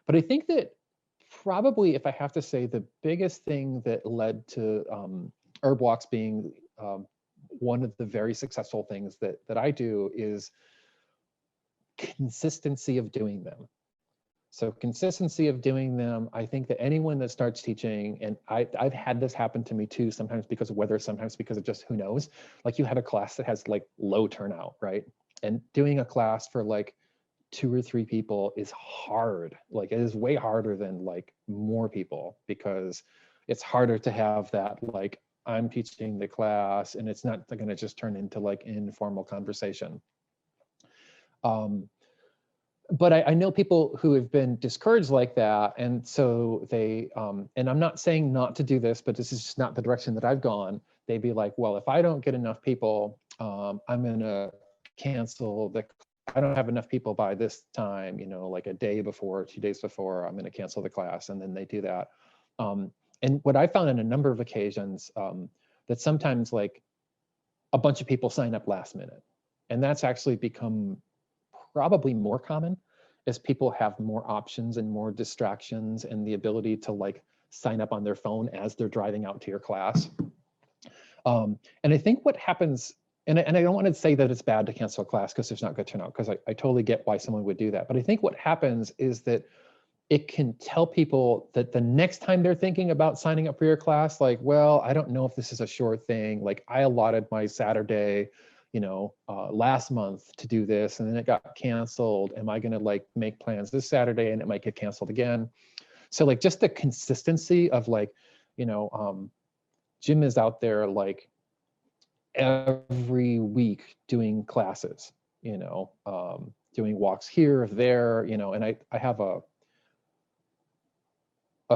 But I think that probably, if I have to say, the biggest thing that led to herb walks being one of the very successful things that I do is consistency of doing them. So consistency of doing them, I think that anyone that starts teaching, and I've had this happen to me too, sometimes because of weather, sometimes because of just who knows, like you have a class that has like low turnout, right? And doing a class for like 2 or 3 people is hard. Like it is way harder than like more people, because it's harder to have that, like, I'm teaching the class and it's not going to just turn into like informal conversation. But I know people who have been discouraged like that. And so they, and I'm not saying not to do this, but this is just not the direction that I've gone. They'd be like, well, if I don't get enough people, I'm going to cancel the, I don't have enough people by this time, you know, like a day before, 2 days before, I'm going to cancel the class. And then they do that. And what I found on a number of occasions, that sometimes like a bunch of people sign up last minute. And that's actually become probably more common as people have more options and more distractions and the ability to like sign up on their phone as they're driving out to your class. And I think what happens, and I don't want to say that it's bad to cancel a class because there's not good turnout, because I totally get why someone would do that. But I think what happens is that it can tell people that the next time they're thinking about signing up for your class, like, well, I don't know if this is a sure thing. Like I allotted my Saturday, you know, last month to do this, and then it got canceled. Am I going to like make plans this Saturday and it might get canceled again? So like just the consistency of like, you know, Jim is out there like every week doing classes, you know, doing walks here, there, you know, and I have a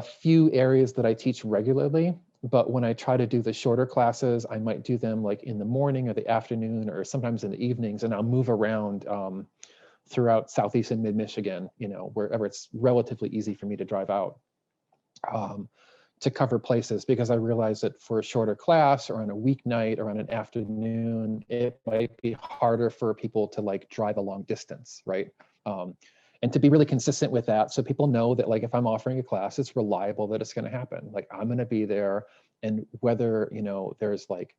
few areas that I teach regularly, but when I try to do the shorter classes, I might do them like in the morning or the afternoon, or sometimes in the evenings, and I'll move around throughout Southeast and mid-Michigan, you know, wherever it's relatively easy for me to drive out to cover places, because I realize that for a shorter class or on a weeknight or on an afternoon, it might be harder for people to like drive a long distance, right? And to be really consistent with that, so people know that like if I'm offering a class, it's reliable, that it's going to happen. Like I'm going to be there, and whether, you know, there's like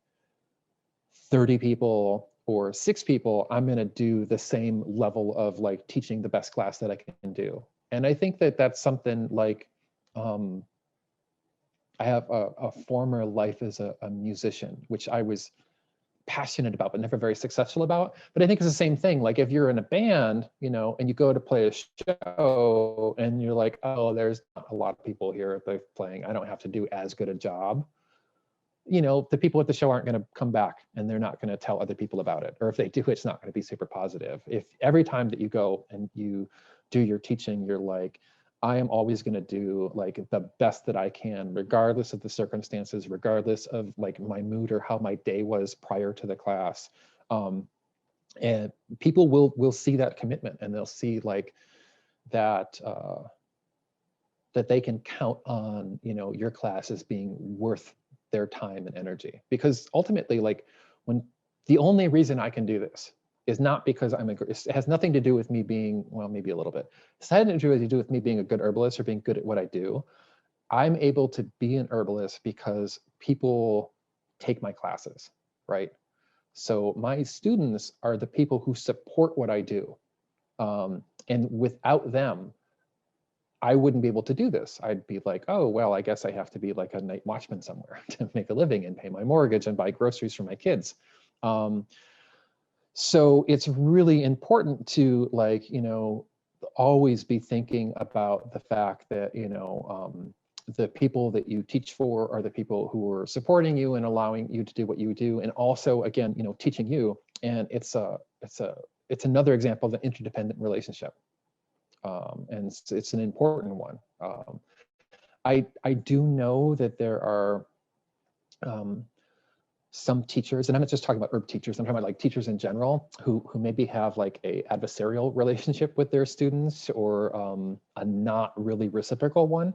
30 people or 6 people, I'm going to do the same level of like teaching the best class that I can do. And I think that that's something like, I have a former life as a musician, which I was passionate about, but never very successful about. But I think it's the same thing. Like if you're in a band, you know, and you go to play a show and you're like, oh, there's not a lot of people here playing, I don't have to do as good a job. You know, the people at the show aren't going to come back and they're not going to tell other people about it. Or if they do, it's not going to be super positive. If every time that you go and you do your teaching, you're like, I am always going to do like the best that I can, regardless of the circumstances, regardless of like my mood or how my day was prior to the class. And people will see that commitment, and they'll see like that, that they can count on, you know, your class as being worth their time and energy. Because ultimately, like when the only reason I can do this is not because it has nothing to do with me being, well, maybe a little bit. It has nothing to do with me being a good herbalist or being good at what I do. I'm able to be an herbalist because people take my classes, right? So my students are the people who support what I do. And without them, I wouldn't be able to do this. I'd be like, oh, well, I guess I have to be like a night watchman somewhere to make a living and pay my mortgage and buy groceries for my kids. So it's really important to like, you know, always be thinking about the fact that, you know, the people that you teach for are the people who are supporting you and allowing you to do what you do. And also, again, you know, teaching you. And it's another example of an interdependent relationship. And it's an important one. I do know that there are some teachers, and I'm not just talking about herb teachers, I'm talking about like teachers in general, who maybe have like a adversarial relationship with their students, or a not really reciprocal one.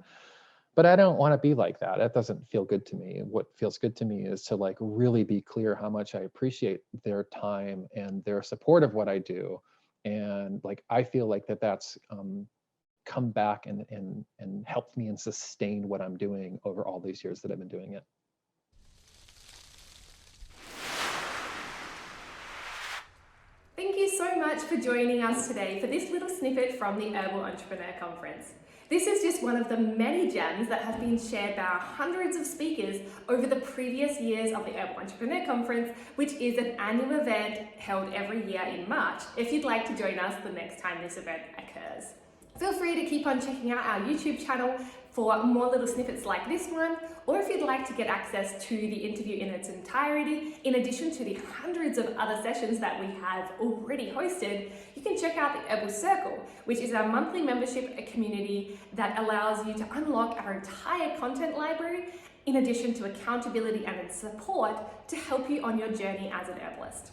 But I don't want to be like that. That doesn't feel good to me. What feels good to me is to like really be clear how much I appreciate their time and their support of what I do. And like I feel like that's come back and helped me and sustain what I'm doing over all these years that I've been doing it. Thank you so much for joining us today for this little snippet from the Herbal Entrepreneur Conference. This is just one of the many gems that have been shared by hundreds of speakers over the previous years of the Herbal Entrepreneur Conference, which is an annual event held every year in March, if you'd like to join us the next time this event occurs. Feel free to keep on checking out our YouTube channel for more little snippets like this one, or if you'd like to get access to the interview in its entirety, in addition to the hundreds of other sessions that we have already hosted, you can check out the Herbal Circle, which is our monthly membership community that allows you to unlock our entire content library, in addition to accountability and support to help you on your journey as an herbalist.